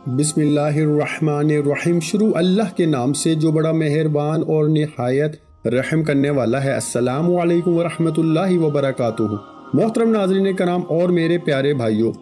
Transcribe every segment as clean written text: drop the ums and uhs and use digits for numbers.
बिस्मिल्लाहिर्रहमानिर्रहीम। शुरू अल्लाह के नाम से जो बड़ा मेहरबान और निहायत रहम करने वाला है। अस्सलामु अलैकुम वरहमतुल्लाहि वबरकातुहू। मोहतरम नाज़रीन कराम और मेरे प्यारे भाइयों,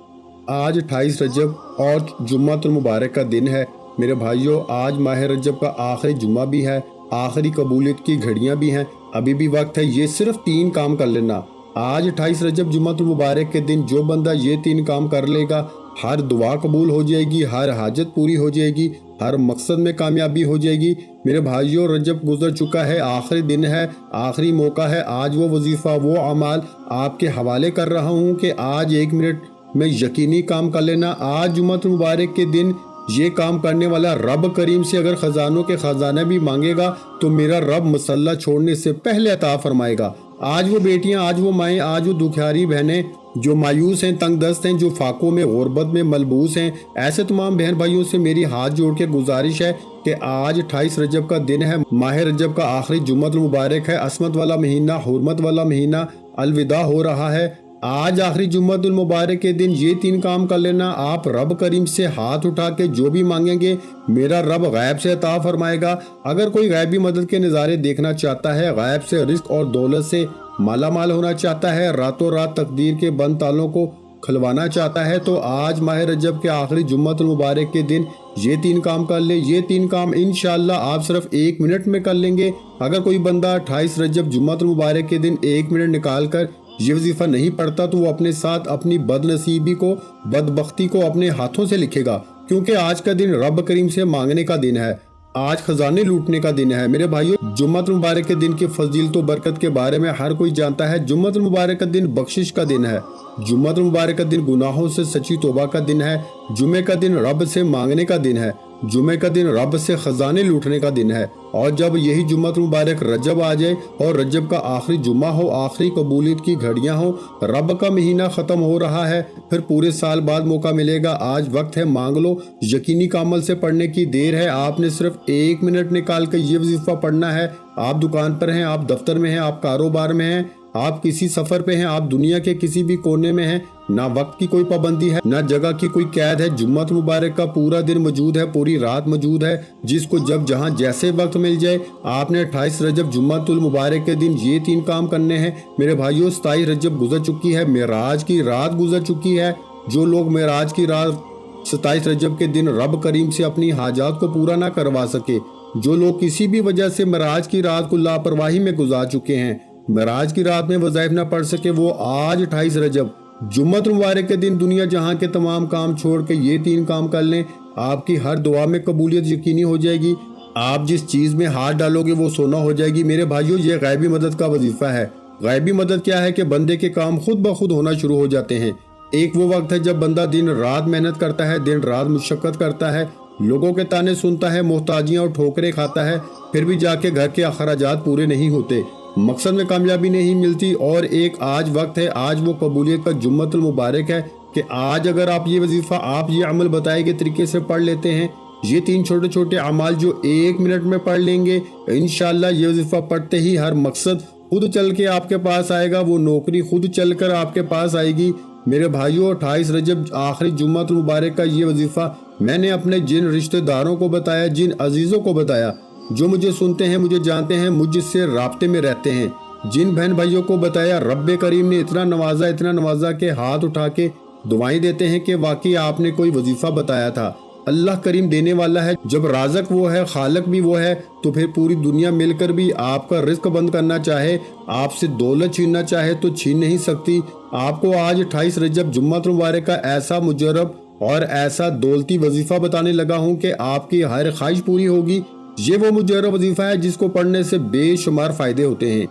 आज 28 रजब और जुम्मतुल मुबारक का दिन है। मेरे भाइयों, आज माह रजब का आखिरी जुम्मा भी है, आखिरी कबूलियत की घड़ियां भी हैं। अभी भी वक्त है, ये सिर्फ 3 काम कर लेना। आज 28 रजब जुम्मतुल मुबारक के दिन जो बंदा ये 3 काम कर लेगा, हर दुआ कबूल हो जाएगी, हर हाजत पूरी हो जाएगी, हर मकसद में कामयाबी हो जाएगी। मेरे भाइयों, रजब गुजर चुका है, आखिरी दिन है, आखिरी मौका है। आज वो वजीफ़ा, वो अमाल आपके हवाले कर रहा हूँ कि आज 1 मिनट में यकीनी काम कर लेना। आज जुम्मतुल मुबारक के दिन ये काम करने वाला रब करीम से अगर खजानों के खजाना भी मांगेगा तो मेरा रब मसल्ला छोड़ने से पहले अता फरमाएगा। आज वो बेटियां, आज वो माएँ, आज वो दुखियारी बहनें जो मायूस हैं, तंग दस्त हैं, जो फाकों में गुर्बत में मलबूस हैं, ऐसे तमाम बहन भाइयों से मेरी हाथ जोड़ के गुजारिश है कि आज 28 रजब का दिन है, माह रजब का आखिरी जुम्मतुल मुबारक है, असमत वाला महीना, हुर्मत वाला महीना अलविदा हो रहा है। आज आखिरी जुम्मतुल मुबारक के दिन ये 3 काम कर लेना। आप रब करीम से हाथ उठा के जो भी मांगेंगे मेरा रब गैब से अता फरमाएगा। अगर कोई गैबी मदद के नज़ारे देखना चाहता है, गैब से रिस्क और दौलत से माला माल होना चाहता है, रातों रात तकदीर के बंद तालों को खुलवाना चाहता है, तो आज माह रजब के आखिरी जुम्मतुल मुबारक के दिन ये 3 काम कर ले। ये 3 काम इंशाअल्लाह आप सिर्फ 1 मिनट में कर लेंगे। अगर कोई बंदा 28 रजब जुम्मतुल मुबारक के दिन 1 मिनट निकाल कर ये वजीफा नहीं पढ़ता तो वो अपने साथ अपनी बदनसीबी को, बदबख्ती को अपने हाथों से लिखेगा, क्योंकि आज का दिन रब करीम से मांगने का दिन है, आज खजाने लूटने का दिन है। मेरे भाइयों, जुम्मतुल मुबारक के दिन की फजीलत व बरकत के बारे में हर कोई जानता है। जुम्मतुल मुबारक का दिन बख्शिश का दिन है, जुम्मतुल मुबारक का दिन गुनाहों से सच्ची तौबा का दिन है, जुमे का दिन रब से मांगने का दिन है, जुमे का दिन रब से खजाने लूटने का दिन है। और जब यही जुम्मतुल मुबारक रजब आ जाए और रजब का आखिरी जुम्मा हो, आखिरी कबूलियत की घड़ियां हो, रब का महीना ख़त्म हो रहा है, फिर पूरे साल बाद मौका मिलेगा। आज वक्त है, मांग लो। यकीनी कामल से पढ़ने की देर है। आपने सिर्फ 1 मिनट निकाल कर ये वजीफा पढ़ना है। आप दुकान पर हैं, आप दफ्तर में हैं, आप कारोबार में हैं, आप किसी सफर पे हैं, आप दुनिया के किसी भी कोने में हैं, ना वक्त की कोई पाबंदी है, ना जगह की कोई कैद है। जुम्मतुल मुबारक का पूरा दिन मौजूद है, पूरी रात मौजूद है, जिसको जब जहां जैसे वक्त मिल जाए। आपने 28 रजब जुम्मतुल मुबारक के दिन ये 3 काम करने हैं। मेरे भाइयों, 27 रजब गुजर चुकी है, मेराज की रात गुजर चुकी है। जो लोग मेराज की रात 27 रजब के दिन रब करीम से अपनी हाजात को पूरा ना करवा सके, जो लोग किसी भी वजह से मेराज की रात को लापरवाही में गुजार चुके हैं, मेराज की रात में वज़ाइफ ना पढ़ सके, वो आज 28 रजब जुम्मतुल मुबारक के दिन दुनिया जहां के तमाम काम छोड़ के ये 3 काम कर लें। आपकी हर दुआ में कबूलियत यकीनी हो जाएगी। आप जिस चीज़ में हाथ डालोगे वो सोना हो जाएगी। मेरे भाइयों, ये गैबी मदद का वजीफा है। गैबी मदद क्या है कि बंदे के काम खुद ब खुद होना शुरू हो जाते हैं। एक वो वक्त है जब बंदा दिन रात मेहनत करता है, दिन रात मुशक्कत करता है, लोगों के ताने सुनता है, मोहताजियाँ और ठोकरें खाता है, फिर भी जाके घर के अखराजात पूरे नहीं होते, मकसद में कामयाबी नहीं मिलती। और एक आज वक्त है, आज वो कबूलियत का जुम्मतुल मुबारक है कि आज अगर आप ये वजीफा, आप ये अमल बताए गए तरीके से पढ़ लेते हैं, ये 3 छोटे छोटे अमाल जो 1 मिनट में पढ़ लेंगे, इंशाअल्लाह ये वजीफा पढ़ते ही हर मकसद खुद चल के आपके पास आएगा, वो नौकरी खुद चल कर आपके पास आएगी। मेरे भाइयों, 28 रजब आखिरी जुम्मतुल मुबारक का ये वजीफा मैंने अपने जिन रिश्तेदारों को बताया, जिन अजीज़ों को बताया, जो मुझे सुनते हैं, मुझे जानते हैं, मुझसे राब्ते में रहते हैं, जिन बहन भाइयों को बताया, रब्बे करीम ने इतना नवाजा के हाथ उठा के दुआएं देते हैं कि वाकई आपने कोई वजीफा बताया था। अल्लाह करीम देने वाला है। जब राज़क वो है, खालक भी वो है, तो फिर पूरी दुनिया मिलकर भी आपका रिस्क बंद करना चाहे, आपसे दौलत छीनना चाहे तो छीन नहीं सकती। आपको आज 28 रजब जुम्मतुल मुबारक का ऐसा मुजरब और ऐसा दौलती वजीफा बताने लगा हूँ कि आपकी हर ख्वाहिश पूरी होगी। ये वो मुजरब वजीफा है जिसको पढ़ने से बेशुमार फायदे होते हैं,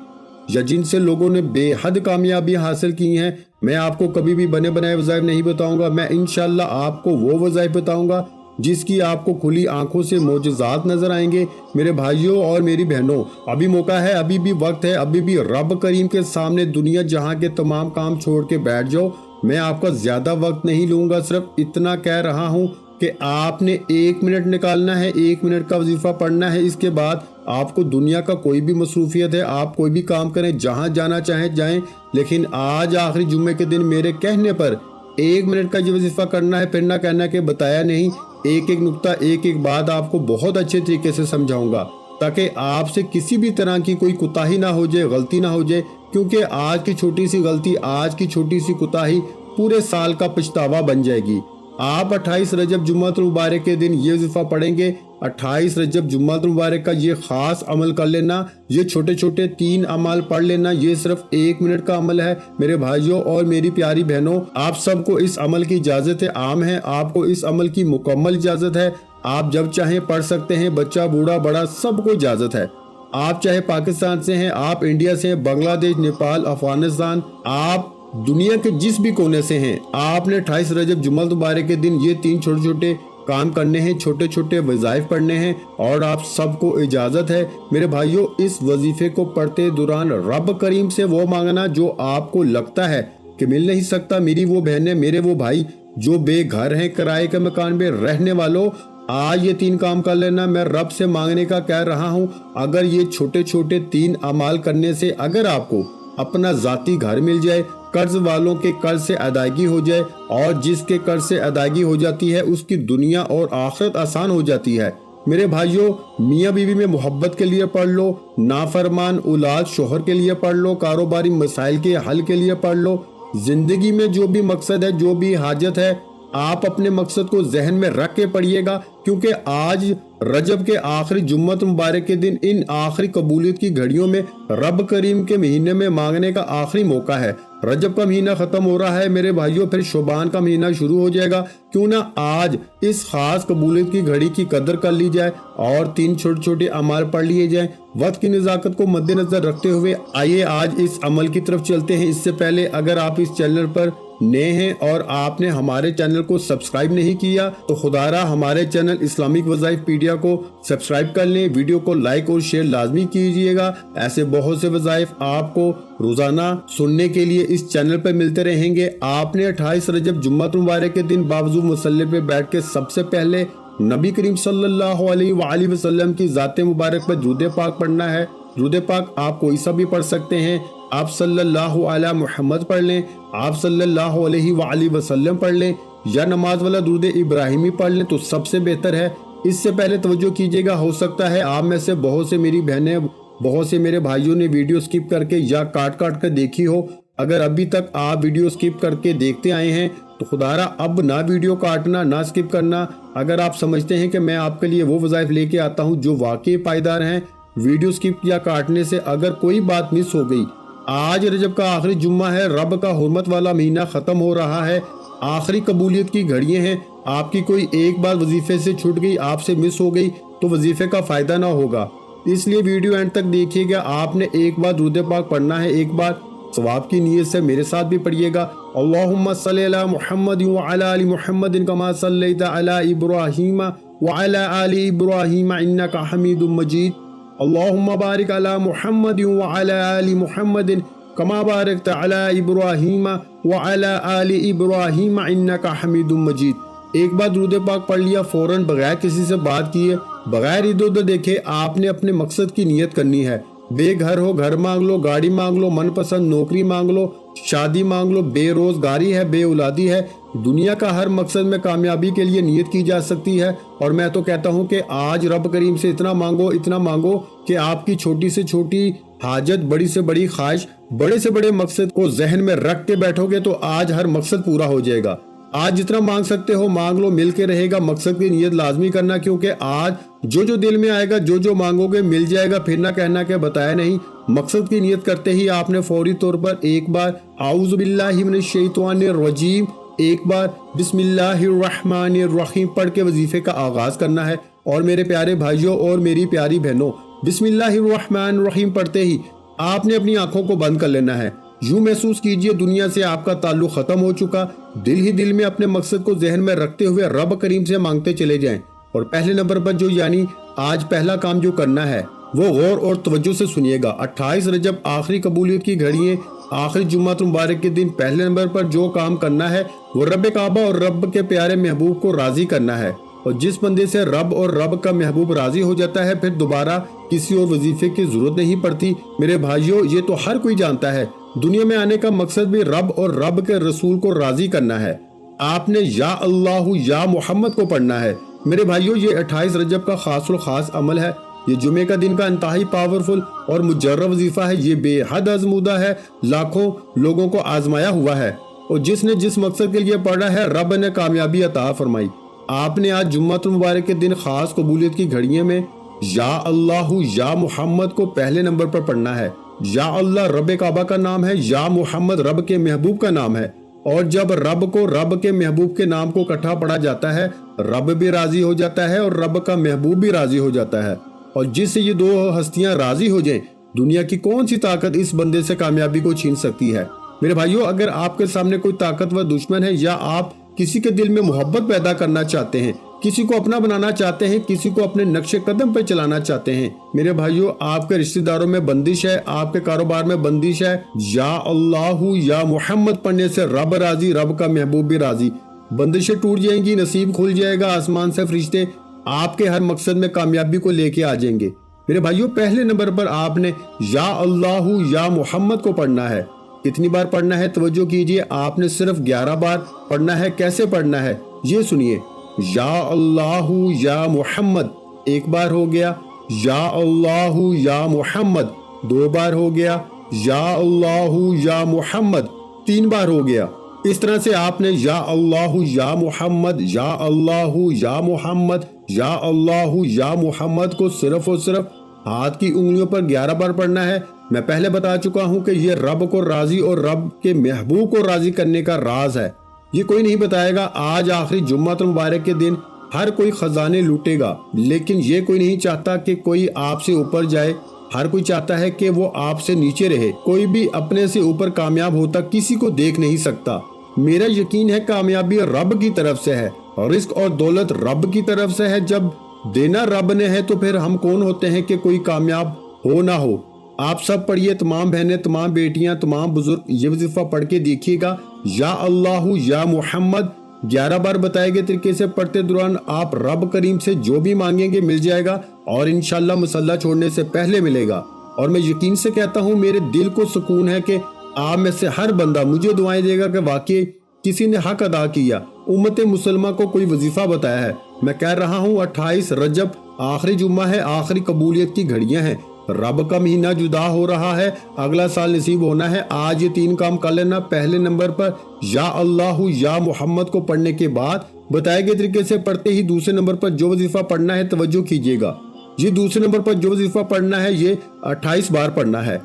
या जिनसे लोगों ने बेहद कामयाबी हासिल की हैं। मैं आपको कभी भी बने बनाए वज़ाइफ नहीं बताऊंगा। मैं इंशाअल्लाह आपको वो वज़ाइफ बताऊंगा जिसकी आपको खुली आंखों से मोजज़ात नजर आएंगे। मेरे भाइयों और मेरी बहनों, अभी मौका है, अभी भी वक्त है, अभी भी रब करीम के सामने दुनिया जहां के तमाम काम छोड़ के बैठ जाओ। मैं आपका ज्यादा वक्त नहीं लूंगा, सिर्फ इतना कह रहा हूं कि आपने 1 मिनट निकालना है, 1 मिनट का वजीफा पढ़ना है। इसके बाद आपको दुनिया का कोई भी मसरूफियत है, आप कोई भी काम करें, जहां जाना चाहें जाएं, लेकिन आज आखिरी जुम्मे के दिन मेरे कहने पर 1 मिनट का ये वजीफा करना है, फिर ना कहना कि बताया नहीं। एक एक नुक्ता, एक एक बात आपको बहुत अच्छे तरीके से समझाऊंगा ताकि आपसे किसी भी तरह की कोई कोताही ना हो जाए, गलती ना हो जाए, क्योंकि आज की छोटी सी गलती, आज की छोटी सी कोताही पूरे साल का पछतावा बन जाएगी। आप 28 रजब जुम्मतुल मुबारक के दिन ये वजीफा पढ़ेंगे। 28 रजब जुम्मतुल मुबारक का ये खास अमल कर लेना, ये छोटे छोटे 3 अमल पढ़ लेना। ये सिर्फ 1 मिनट का अमल है मेरे भाइयों और मेरी प्यारी बहनों। आप सबको इस अमल की इजाजत है, आम है, आपको इस अमल की मुकम्मल इजाजत है। आप जब चाहें पढ़ सकते हैं, बच्चा बूढ़ा बड़ा सबको इजाजत है। आप चाहे पाकिस्तान से हैं, आप इंडिया से हैं, बांग्लादेश, नेपाल, अफगानिस्तान, आप दुनिया के जिस भी कोने से हैं, आपने 28 रजब जुम्मतुल मुबारक के दिन ये 3 छोटे छोटे काम करने हैं, छोटे छोटे वज़ाइफ पढ़ने हैं। और आप सबको इजाज़त है मेरे भाइयों, इस वजीफे को पढ़ते दौरान रब करीम से वो मांगना जो आपको लगता है कि मिल नहीं सकता। मेरी वो बहनें, मेरे वो भाई जो बेघर हैं, किराए के मकान में रहने वालों, आज ये 3 काम कर लेना। मैं रब से मांगने का कह रहा हूँ, अगर ये छोटे छोटे 3 अमाल करने से अगर आपको अपना ज़ाती घर मिल जाए, कर्ज वालों के कर्ज से अदायगी हो जाए, और जिसके कर्ज से अदायगी हो जाती है उसकी दुनिया और आखिरत आसान हो जाती है। मेरे भाइयों, मियाँ बीवी में मोहब्बत के लिए पढ़ लो, नाफरमान औलाद शोहर के लिए पढ़ लो, कारोबारी मसाइल के हल के लिए पढ़ लो। जिंदगी में जो भी मकसद है, जो भी हाजत है, आप अपने मकसद को जहन में रख के पढ़िएगा, क्योंकि आज रजब के आखिरी जुम्मत मुबारक के दिन इन आखिरी कबूलियत की घड़ियों में रब करीम के महीने में मांगने का आखिरी मौका है। रजब का महीना खत्म हो रहा है मेरे भाइयों, फिर शोबान का महीना शुरू हो जाएगा। क्यों ना आज इस खास कबूलियत की घड़ी की कदर कर ली जाए और 3 छोटे छोटे अमाल पढ़ लिए जाए। वक्त की नज़ाकत को मद्देनजर रखते हुए आइए आज इस अमल की तरफ चलते हैं। इससे पहले अगर आप इस चैनल पर नए हैं और आपने हमारे चैनल को सब्सक्राइब नहीं किया तो खुदारा हमारे चैनल इस्लामिक वज़ाइफ पीडिया को सब्सक्राइब कर लें, वीडियो को लाइक और शेयर लाजमी कीजिएगा। ऐसे बहुत से वज़ाइफ आपको रोजाना सुनने के लिए इस चैनल पर मिलते रहेंगे। आपने 28 रजब जुम्मतुल मुबारक के दिन बावजू मुसल्ले पे बैठ के सबसे पहले नबी करीम सल्लल्लाहु अलैहि वसल्लम की ज़ाते मुबारक पर दुरूद पाक पढ़ना है। दुरूद पाक आप कोई सा भी पढ़ सकते हैं। आप सल्लल्लाहु अला मुहम्मद पढ़ लें, आप सल्लल्लाहु अलैहि वसल्लम पढ़ लें, या नमाज वाला दुरूद इब्राहिमी पढ़ लें तो सबसे बेहतर है। इससे पहले तवज्जो कीजिएगा, हो सकता है आप में से बहुत से मेरी बहनें, बहुत से मेरे भाइयों ने वीडियो स्किप करके या काट काट कर देखी हो। अगर अभी तक आप वीडियो स्किप करके देखते आए हैं तो खुदारा अब ना वीडियो काटना, ना स्किप करना। अगर आप समझते हैं कि मैं आपके लिए वो वज़ाइफ लेके आता हूँ जो वाकई पायदार हैं, वीडियो स्किप या काटने से अगर कोई बात मिस हो गई, आज रजब का आखिरी जुम्मा है, रब का हुर्मत वाला महीना ख़त्म हो रहा है, आखिरी कबूलियत की घड़ियाँ हैं। आपकी कोई एक बार वजीफे से छूट गई, आपसे मिस हो गई तो वजीफे का फ़ायदा ना होगा। इसलिए वीडियो एंड तक देखिएगा। आपने एक बार दुरूद पाक पढ़ना है, एक बार सवाब की नीयत से मेरे साथ भी पढ़िएगा। अल्लाहुम्मा सल्ली अला मुहम्मद व अला आलि मुहम्मद कमा सल्लैता अला इब्राहीम व अला आलि इब्राहीम इन्नका हमीदुम मजीद। अल्लाहुम्मा बारिक अला मुहम्मद व अला आलि मुहम्मद कमा बारकता अला इब्राहीम व अला आलि इब्राहीम इन्नका हमीदुम मजीद। एक बार दुरूद पाक पढ़ लिया, फौरन बगैर किसी से बात किए, बगैर इधर उधर देखे आपने अपने मकसद की नियत करनी है। बेघर हो घर मांग लो, गाड़ी मांग लो, मनपसंद नौकरी मांग लो, शादी मांग लो, बेरोजगारी है, बेऔलादी है, दुनिया का हर मकसद में कामयाबी के लिए नियत की जा सकती है। और मैं तो कहता हूँ कि आज रब करीम से इतना मांगो कि आपकी छोटी से छोटी हाजत, बड़ी से बड़ी ख्वाहिश, बड़े से बड़े मकसद को जहन में रख के बैठोगे तो आज हर मकसद पूरा हो जाएगा। आज जितना मांग सकते हो मांग लो, मिल के रहेगा। मकसद की नियत लाजमी करना, क्योंकि आज जो दिल में आएगा, जो मांगोगे मिल जाएगा। फिर ना कहना कि बताया नहीं। मकसद की नियत करते ही आपने फौरी तौर पर एक बार आऊज़ु बिल्लाहि मिनश शैतानिर रजीम, एक बार बिस्मिल्लाहिर्रहमानिर रहीम पढ़ के वजीफे का आगाज करना है। और मेरे प्यारे भाइयों और मेरी प्यारी बहनों, बिस्मिल्लाहिर्रहमानिर रहीम पढ़ते ही आपने अपनी आंखों को बंद कर लेना है। यूं महसूस कीजिए दुनिया से आपका ताल्लुक खत्म हो चुका। दिल ही दिल में अपने मकसद को जहन में रखते हुए रब करीम से मांगते चले जाएं। और पहले नंबर पर जो यानी आज पहला काम जो करना है वो गौर और तवज्जो से सुनिएगा। 28 रजब आखिरी कबूलियत की घड़ियां, आखिरी जुम्मतुल मुबारक के दिन पहले नंबर पर जो काम करना है वो रब काबा और रब के प्यारे महबूब को राजी करना है। और जिस बंदे से रब और रब का महबूब राजी हो जाता है फिर दोबारा किसी और वजीफे की जरूरत नहीं पड़ती। मेरे भाइयों, ये तो हर कोई जानता है। दुनिया में आने का मकसद भी रब और रब के रसूल को राजी करना है। आपने या अल्लाह या मोहम्मद को पढ़ना है। मेरे भाइयों, ये 28 रजब का खास अमल है। ये जुमे का दिन का इंतहाई पावरफुल और मुजर्रब वजीफा है। ये बेहद आजमूदा है, लाखों लोगों को आजमाया हुआ है, और जिसने जिस मकसद के लिए पढ़ा है रब ने कामयाबी अता फरमाई। आपने आज जुम्मतुल मुबारक के दिन खास कबूलियत की घड़ियों में या अल्लाह या मोहम्मद को पहले नंबर पर पढ़ना है। या अल्लाह रब काबा का नाम है, या मोहम्मद रब के महबूब का नाम है, और जब रब को रब के महबूब के नाम को इकट्ठा पढ़ा जाता है, रब भी राजी हो जाता है और रब का महबूब भी राजी हो जाता है। और जिससे ये दो हस्तियां राजी हो जाएं, दुनिया की कौन सी ताकत इस बंदे से कामयाबी को छीन सकती है। मेरे भाइयों, अगर आपके सामने कोई ताकतवर दुश्मन है, या आप किसी के दिल में मोहब्बत पैदा करना चाहते हैं, किसी को अपना बनाना चाहते हैं, किसी को अपने नक्शे कदम पर चलाना चाहते हैं, मेरे भाइयों, आपके रिश्तेदारों में बंदिश है, आपके कारोबार में बंदिश है, या अल्लाह या मोहम्मद पढ़ने से रब राजी, रब का महबूब भी राजी। बंदिशें टूट जाएंगी, नसीब खुल जाएगा, आसमान से फरिश्ते आपके हर मकसद में कामयाबी को लेके आ जाएंगे। मेरे भाइयों, पहले नंबर पर आपने या अल्लाह या मोहम्मद को पढ़ना है। कितनी बार पढ़ना है तवज्जो कीजिए, आपने सिर्फ 11 बार पढ़ना है। कैसे पढ़ना है ये सुनिए। या अल्लाह या मोहम्मद 1 बार हो गया, या अल्लाह या मोहम्मद 2 बार हो गया, या अल्लाह या मोहम्मद 3 बार हो गया। इस तरह से आपने या अल्लाह या मोहम्मद, या अल्लाह या मोहम्मद, या अल्लाह या मोहम्मद को सिर्फ और सिर्फ हाथ की उंगलियों पर 11 बार पढ़ना है। मैं पहले बता चुका हूं कि ये रब को राजी और रब के महबूब को राजी करने का राज है। ये कोई नहीं बताएगा। आज आखिरी जुम्मतुल मुबारक के दिन हर कोई खजाने लूटेगा, लेकिन ये कोई नहीं चाहता कि कोई आपसे ऊपर जाए। हर कोई चाहता है कि वो आपसे नीचे रहे। कोई भी अपने से ऊपर कामयाब होता किसी को देख नहीं सकता। मेरा यकीन है कामयाबी रब की तरफ से है, रिस्क और दौलत रब की तरफ से है। जब देना रब ने है तो फिर हम कौन होते हैं कि कोई कामयाब हो ना हो। आप सब पढ़िए, तमाम बहनें, तमाम बेटियां, तमाम बुजुर्ग, ये वजीफा पढ़ के देखिएगा। या अल्लाह या मोहम्मद 11 बार बताए गए तरीके से पढ़ते दौरान आप रब करीम से जो भी मांगेंगे मिल जाएगा, और इंशाल्लाह मुसल्ला छोड़ने से पहले मिलेगा। और मैं यकीन से कहता हूँ, मेरे दिल को सुकून है कि आप में से हर बंदा मुझे दुआएं देगा कि वाकई किसी ने हक अदा किया, उम्मत मुसलमा को कोई वजीफा बताया है। मैं कह रहा हूँ 28 रजब आखिरी जुम्मा है, आखिरी कबूलियत की घड़ियां हैं। रब का महीना जुदा हो रहा है, अगला साल नसीब होना है। आज ये 3 काम कर लेना। पहले नंबर पर या अल्लाह या मोहम्मद को पढ़ने के बाद बताए गए तरीके से पढ़ते ही दूसरे नंबर पर जो वजीफा पढ़ना है तवज्जो कीजिएगा। ये दूसरे नंबर पर जो वजीफा पढ़ना है ये 28 बार पढ़ना है।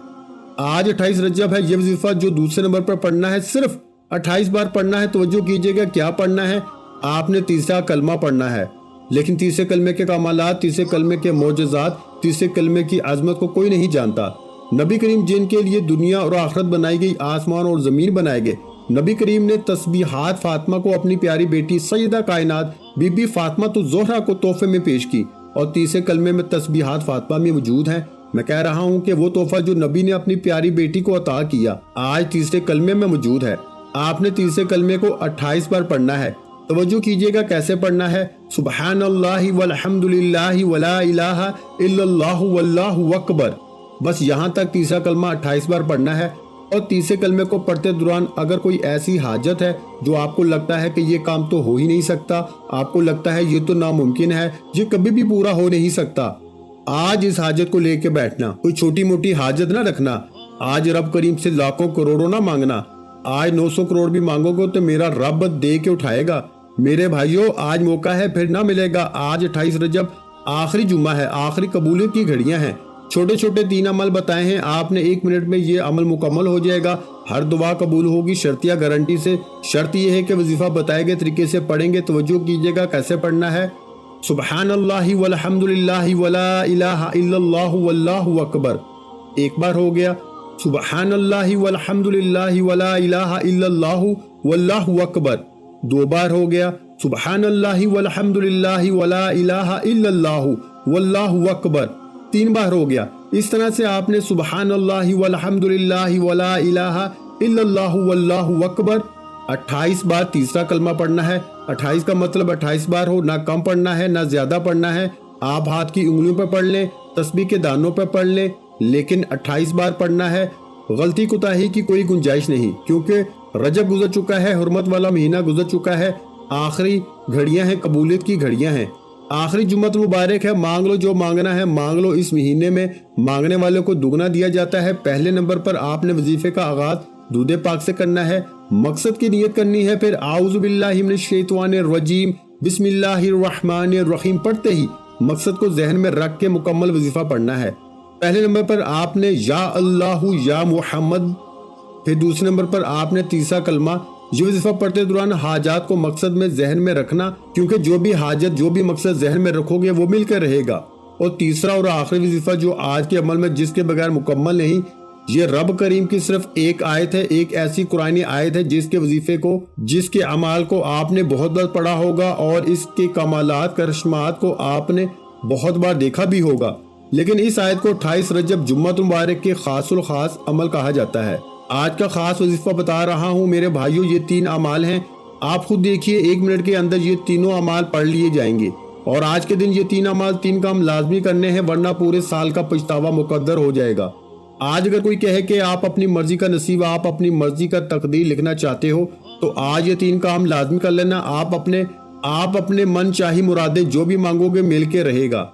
आज 28 रजब है। ये वजीफा जो दूसरे नंबर पर पढ़ना है सिर्फ 28 बार पढ़ना है। तवज्जो कीजिएगा क्या पढ़ना है। आपने तीसरा कलमा पढ़ना है, लेकिन तीसरे कलमे के कमालात, तीसरे कलमे के मोजज़ात, तीसरे कलमे की आजमत को कोई नहीं जानता। नबी करीम जिनके लिए दुनिया और आखिरत बनाई गई, आसमान और ज़मीन बनाए गए, नबी करीम ने तस्बीहात फातिमा को अपनी प्यारी बेटी सैयदा कायनात बीबी फातिमा तो ज़ोहरा को तोहफे में पेश की, और तीसरे कलमे में तस्बीहात फातिमा में मौजूद हैं। मैं कह रहा हूँ कि वो तोहफा जो नबी ने अपनी प्यारी बेटी को अता किया आज तीसरे कलमे में मौजूद है। आपने तीसरे कलमे को 28 बार पढ़ना है। तवज्जो कीजिएगा कैसे पढ़ना है। सुबहानल्लाहि वल्हम्दुलिल्लाहि वला इलाहा इल्लल्लाहु वल्लाहु अकबर। बस यहाँ तक तीसरा कलमा 28 बार पढ़ना है। और तीसरे कलमे को पढ़ते दौरान अगर कोई ऐसी हाजत है जो आपको लगता है कि ये काम तो हो ही नहीं सकता, आपको लगता है ये तो नामुमकिन है, ये कभी भी पूरा हो नहीं सकता, आज इस हाजत को लेके बैठना। कोई छोटी मोटी हाजत ना रखना। आज रब करीम से लाखों करोड़ों ना मांगना। आज 900 करोड़ भी मांगोगे तो मेरा रब दे के उठाएगा। मेरे भाइयों, आज मौका है, फिर ना मिलेगा। आज 28 रजब आखिरी जुम्मा है, आखिरी कबूलियत की घड़ियां हैं। छोटे छोटे 3 अमल बताए हैं, आपने 1 मिनट में ये अमल मुकम्मल हो जाएगा। हर दुआ कबूल होगी शर्तिया गारंटी से। शर्त ये है कि वजीफा बताए गए तरीके से पढ़ेंगे। तवज्जो कीजिएगा कैसे पढ़ना है। सुबहानल्लाहि वल्हम्दुलिल्लाहि वला इलाहा इल्लल्लाहु वल्लाहु अकबर 1 बार हो गया। सुबहानल्लाहि वल्हम्दुलिल्लाहि वला इलाहा इल्लल्लाहु वल्लाहु अकबर 2 बार हो गया। सुबहानल्लाहि वल्हम्दुलिल्लाहि वला इलाहा इल्लल्लाहु वल्लाहु अकबर 3 बार हो गया। इस तरह से आपने सुबहानल्लाहि वल्हम्दुलिल्लाहि वला इलाहा इल्लल्लाहु वल्लाहु अकबर 28 बार तीसरा कलमा पढ़ना है। 28 का मतलब 28 बार हो, ना कम पढ़ना है ना ज्यादा पढ़ना है। आप हाथ की उंगलियों पर पढ़ लें, तस्बीह के दानों पर पढ़ लें, लेकिन 28 बार पढ़ना है। غلطی کوتاہی کی کوئی گنجائش نہیں، کیونکہ رجب گزر چکا ہے، حرمت والا مہینہ گزر چکا ہے، آخری گھڑیاں ہیں، قبولیت کی گھڑیاں ہیں، آخری جمعہ مبارک ہے۔ مانگ لو جو مانگنا ہے مانگ لو، اس مہینے میں مانگنے والوں کو دگنا دیا جاتا ہے۔ پہلے نمبر پر آپ نے وظیفے کا آغاز درود پاک سے کرنا ہے، مقصد کی نیت کرنی ہے، پھر اعوذ باللہ من الشیطان الرجیم بسم اللہ الرحمن الرحیم پڑھتے ہی مقصد کو ذہن میں رکھ کے مکمل وظیفہ پڑھنا ہے۔ پہلے نمبر پر آپ نے یا اللہ یا محمد، پھر دوسرے نمبر پر آپ نے تیسرا کلمہ۔ یہ وظیفہ پڑھتے دوران حاجات کو مقصد میں ذہن میں رکھنا، کیونکہ جو بھی حاجت جو بھی مقصد ذہن میں رکھو گے وہ مل کر رہے گا۔ اور تیسرا اور آخری وظیفہ جو آج کے عمل میں جس کے بغیر مکمل نہیں، یہ رب کریم کی صرف ایک آیت ہے، ایک ایسی قرآنی آیت ہے جس کے وظیفے کو، جس کے اعمال کو آپ نے بہت بار پڑھا ہوگا اور اس کے کمالات کرشمات کو آپ نے بہت بار دیکھا بھی ہوگا، لیکن اس آیت کو 28 رجب جمعہ مبارک کے خاص الخاص عمل کہا جاتا ہے۔ آج کا خاص وظیفہ بتا رہا ہوں میرے بھائیوں، یہ 3 اعمال ہیں، آپ خود دیکھیے 1 منٹ کے اندر یہ تینوں اعمال پڑھ لیے جائیں گے، اور آج کے دن یہ 3 اعمال 3 کام لازمی کرنے ہیں، ورنہ پورے سال کا پچھتاوا مقدر ہو جائے گا۔ آج اگر کوئی کہے کہ آپ اپنی مرضی کا نصیب، آپ اپنی مرضی کا تقدیر لکھنا چاہتے ہو، تو آج یہ 3 کام لازمی کر لینا۔ آپ اپنے من چاہی مرادیں جو بھی مانگو گے مل کے رہے گا۔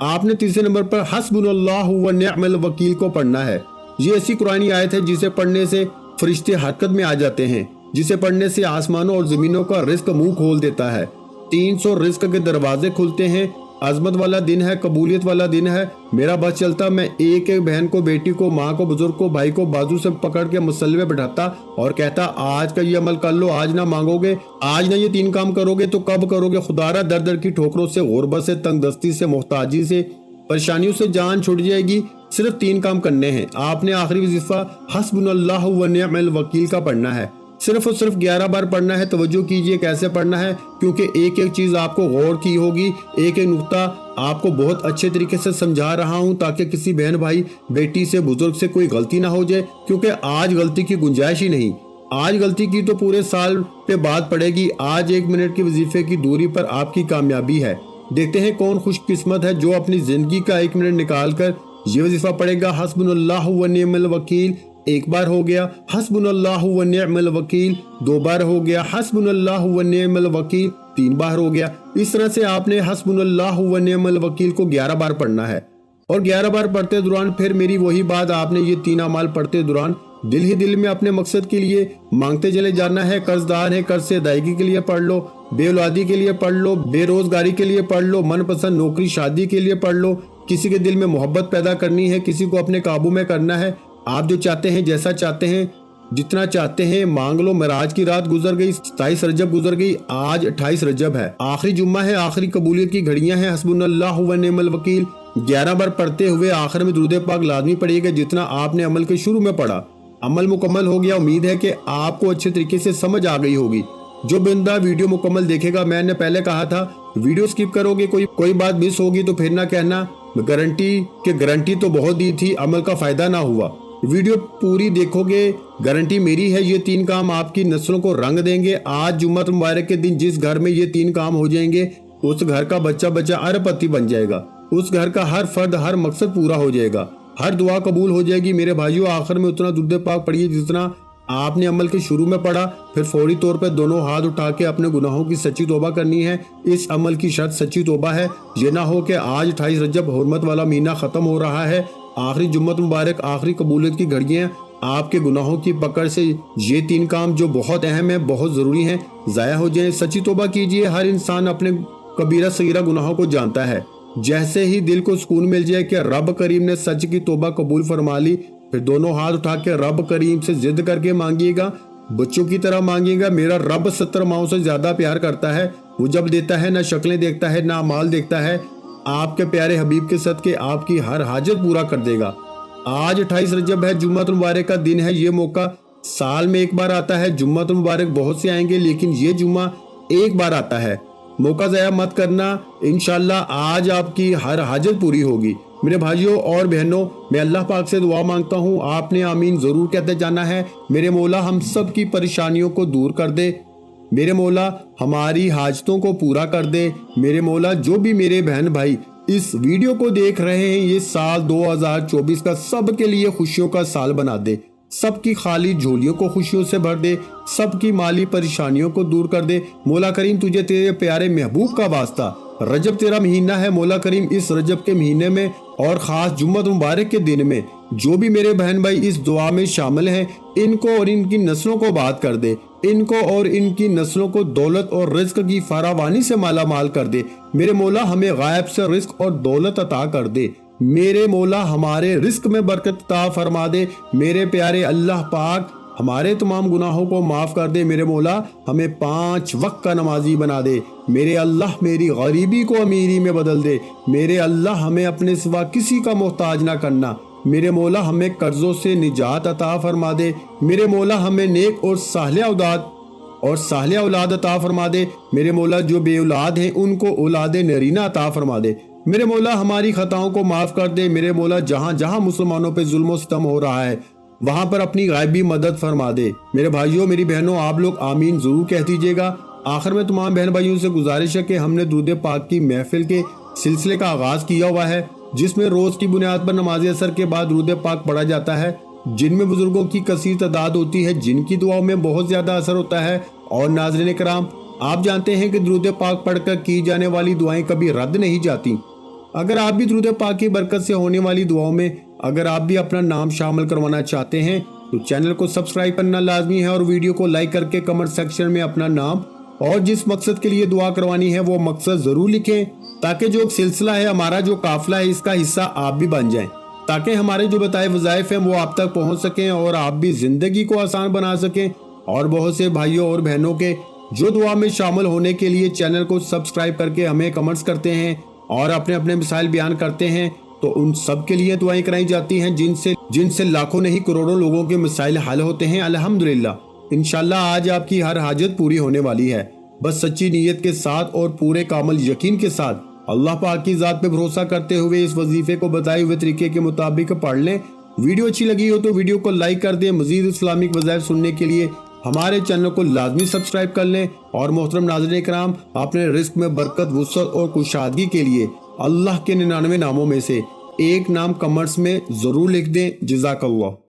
آپ نے تیسرے نمبر پر حسبنا اللہ و نعم الوکیل کو پڑھنا ہے۔ یہ ایسی قرآنی آیت ہے جسے پڑھنے سے فرشتے حرکت میں آ جاتے ہیں، جسے پڑھنے سے آسمانوں اور زمینوں کا رزق منہ کھول دیتا ہے، 300 رزق کے دروازے کھلتے ہیں۔ عظمت والا دن ہے، قبولیت والا دن ہے۔ میرا بس چلتا، میں ایک ایک بہن کو، بیٹی کو، ماں کو، بزرگ کو، بھائی کو بازو سے پکڑ کے مصلی پہ بٹھاتا اور کہتا آج کا یہ عمل کر لو، آج نہ مانگو گے، آج نہ یہ 3 کام کرو گے تو کب کرو گے؟ خدارا در در کی ٹھوکروں سے، غربت سے، تنگ دستی سے، محتاجی سے، پریشانیوں سے جان چھٹ جائے گی۔ صرف 3 کام کرنے ہیں۔ آپ نے آخری وظیفہ حسبنا اللہ و نعم الوکیل کا پڑھنا ہے، صرف اور صرف 11 بار پڑھنا ہے۔ توجہ کیجئے کیسے پڑھنا ہے، کیونکہ ایک ایک چیز آپ کو غور کی ہوگی، ایک ایک نقطہ آپ کو بہت اچھے طریقے سے سمجھا رہا ہوں تاکہ کسی بہن بھائی بیٹی سے بزرگ سے کوئی غلطی نہ ہو جائے، کیونکہ آج غلطی کی گنجائش ہی نہیں۔ آج غلطی کی تو پورے سال پہ بعد پڑے گی۔ آج 1 منٹ کے وظیفے کی دوری پر آپ کی کامیابی ہے۔ دیکھتے ہیں کون خوش قسمت ہے جو اپنی زندگی کا 1 منٹ نکال کر یہ وظیفہ پڑھے گا۔ حسبنا اللہ و نعم الوکیل 1 بار ہو گیا، حسبنا اللہ و نعم الوکیل 2 بار ہو گیا، حسبنا اللہ و نعم الوکیل 3 بار ہو گیا۔ اس طرح سے آپ نے حسبنا اللہ و نعم الوکیل کو 11 بار پڑھنا ہے، اور 11 بار پڑھتے دوران پھر میری وہی بات، آپ نے یہ 3 اعمال پڑھتے دوران دل ہی دل میں اپنے مقصد کے لیے مانگتے چلے جانا ہے۔ قرض دار ہے، قرض سے ادائیگی کے لیے پڑھ لو، بے اولادی کے لیے پڑھ لو، بے روزگاری کے لیے پڑھ لو، من پسند نوکری شادی کے لیے پڑھ لو، کسی کے دل میں محبت پیدا کرنی ہے، کسی کو اپنے قابو میں کرنا ہے۔ آپ جو چاہتے ہیں، جیسا چاہتے ہیں، جتنا چاہتے ہیں مانگ لو۔ معراج کی رات گزر گئی، 27 رجب گزر گئی، آج 28 رجب ہے، آخری جمعہ ہے، آخری قبولیت کی گھڑیاں ہیں۔ حسبنا اللہ و نعم الوکیل 11 بار پڑھتے ہوئے آخر میں درود پاک لازمی پڑھیے گا، جتنا آپ نے عمل کے شروع میں پڑھا۔ عمل مکمل ہو گیا، امید ہے کہ آپ کو اچھے طریقے سے سمجھ آ گئی ہوگی۔ جو بندہ ویڈیو مکمل دیکھے گا، میں نے پہلے کہا تھا ویڈیو سکپ کرو گے، کوئی بات مس ہوگی تو پھر نہ کہنا گارنٹی تو بہت دی تھی، عمل کا فائدہ نہ ہوا۔ ویڈیو پوری دیکھو گے، گارنٹی میری ہے، یہ 3 کام آپ کی نسلوں کو رنگ دیں گے۔ آج جمعہ مبارک کے دن جس گھر میں یہ 3 کام ہو جائیں گے، اس گھر کا بچہ ارب پتی بن جائے گا، اس گھر کا ہر فرد، ہر مقصد پورا ہو جائے گا، ہر دعا قبول ہو جائے گی۔ میرے بھائیوں، آخر میں اتنا درود پاک پڑھیے جتنا آپ نے عمل کے شروع میں پڑھا، پھر فوری طور پہ دونوں ہاتھ اٹھا کے اپنے گناہوں کی سچی توبہ کرنی ہے۔ اس عمل کی شرط سچی توبہ ہے، یہ نہ ہو کہ آج 28 رجب حرمت والا مہینہ ختم ہو رہا ہے، آخری جمعہ مبارک، آخری قبولیت کی گھڑیاں، آپ کے گناہوں کی پکڑ سے یہ 3 کام جو بہت اہم ہیں، بہت ضروری ہیں، ضائع ہو جائیں۔ سچی توبہ کیجئے۔ ہر انسان اپنے کبیرہ صغیرہ گناہوں کو جانتا ہے۔ جیسے ہی دل کو سکون مل جائے کہ رب کریم نے سچ کی توبہ قبول فرما لی، پھر دونوں ہاتھ اٹھا کے رب کریم سے ضد کر کے مانگیے گا، بچوں کی طرح مانگیے گا۔ میرا رب 70 ماؤں سے زیادہ پیار کرتا ہے، وہ جب دیتا ہے نہ شکلیں دیکھتا ہے نہ اعمال دیکھتا ہے، آپ کے پیارے حبیب کے صدقے آپ کی ہر حاجت پورا کر دے گا۔ آج 28 رجب ہے، جمعہ مبارک کا دن ہے۔ یہ موقع سال میں 1 بار آتا ہے، جمعہ مبارک بہت سے آئیں گے لیکن یہ جمعہ 1 بار آتا ہے، موقع ضائع مت کرنا۔ انشاءاللہ آج آپ کی ہر حاجت پوری ہوگی۔ میرے بھائیوں اور بہنوں، میں اللہ پاک سے دعا مانگتا ہوں، آپ نے آمین ضرور کہتے جانا ہے۔ میرے مولا ہم سب کی پریشانیوں کو دور کر دے، میرے مولا ہماری حاجتوں کو پورا کر دے۔ میرے مولا جو بھی میرے بہن بھائی اس ویڈیو کو دیکھ رہے ہیں، یہ سال 2024 کا سب کے لیے خوشیوں کا سال بنا دے۔ سب کی خالی جھولیوں کو خوشیوں سے بھر دے، سب کی مالی پریشانیوں کو دور کر دے۔ مولا کریم تجھے تیرے پیارے محبوب کا واسطہ، رجب تیرا مہینہ ہے مولا کریم، اس رجب کے مہینے میں اور خاص جمعۃ مبارک کے دن میں جو بھی میرے بہن بھائی اس دعا میں شامل ہیں، ان کو اور ان کی نسلوں کو بات کر دے، ان کو اور ان کی نسلوں کو دولت اور رزق کی فراوانی سے مالا مال کر دے۔ میرے مولا ہمیں غائب سے رزق اور دولت عطا کر دے۔ میرے مولا ہمارے رزق میں برکت عطا فرما دے۔ میرے پیارے اللہ پاک ہمارے تمام گناہوں کو معاف کر دے۔ میرے مولا ہمیں 5 وقت کا نمازی بنا دے۔ میرے اللہ میری غریبی کو امیری میں بدل دے۔ میرے اللہ ہمیں اپنے سوا کسی کا محتاج نہ کرنا۔ میرے مولا ہمیں قرضوں سے نجات عطا فرما دے۔ میرے مولا ہمیں نیک اور صالح اولاد عطا فرما دے۔ میرے مولا جو بے اولاد ہیں ان کو اولاد نرینہ عطا فرما دے۔ میرے مولا ہماری خطاؤں کو معاف کر دے۔ میرے مولا جہاں جہاں مسلمانوں پہ ظلم و ستم ہو رہا ہے وہاں پر اپنی غائبی مدد فرما دے۔ میرے بھائیوں میری بہنوں آپ لوگ آمین ضرور کہہ دیجیے گا۔ آخر میں تمام بہن بھائیوں سے گزارش ہے کہ ہم نے درود پاک کی محفل کے سلسلے کا آغاز کیا ہوا ہے، جس میں روز کی بنیاد پر نماز عصر کے بعد درود پاک پڑھا جاتا ہے، جن میں بزرگوں کی کثیر تعداد ہوتی ہے، جن کی دعاؤں میں بہت زیادہ اثر ہوتا ہے۔ اور ناظرین کرام آپ جانتے ہیں کہ درود پاک پڑھ کر کی جانے والی دعائیں کبھی رد نہیں جاتی۔ اگر آپ بھی درود پاک کی برکت سے ہونے والی دعاؤں میں اگر آپ بھی اپنا نام شامل کروانا چاہتے ہیں تو چینل کو سبسکرائب کرنا لازمی ہے، اور ویڈیو کو لائک کر کے کمنٹ سیکشن میں اپنا نام اور جس مقصد کے لیے دعا کروانی ہے وہ مقصد ضرور لکھیں، تاکہ جو سلسلہ ہے ہمارا جو قافلہ ہے اس کا حصہ آپ بھی بن جائیں، تاکہ ہمارے جو بتائے وظائف ہیں وہ آپ تک پہنچ سکیں اور آپ بھی زندگی کو آسان بنا سکیں۔ اور بہت سے بھائیوں اور بہنوں کے جو دعا میں شامل ہونے کے لیے چینل کو سبسکرائب کر کے ہمیں کمنٹس کرتے ہیں اور اپنے اپنے مسائل بیان کرتے ہیں، تو ان سب کے لیے دعائیں کرائی جاتی ہیں جن سے لاکھوں نہیں کروڑوں لوگوں کے مسائل حل ہوتے ہیں الحمدللہ۔ انشاءاللہ آج آپ کی ہر حاجت پوری ہونے والی ہے، بس سچی نیت کے ساتھ اور پورے کامل یقین کے ساتھ اللہ پاک کی ذات پہ بھروسہ کرتے ہوئے اس وظیفے کو بتائے ہوئے طریقے کے مطابق پڑھ لیں۔ ویڈیو اچھی لگی ہو تو ویڈیو کو لائک کر دیں۔ مزید اسلامک وظائف سننے کے لیے ہمارے چینل کو لازمی سبسکرائب کر لیں۔ اور محترم ناظرین کرام اپنے رزق میں برکت، وسعت اور کشادگی کے لیے اللہ کے 99 ناموں میں سے ایک نام کمنٹس میں ضرور لکھ دیں۔ جزاک اللہ۔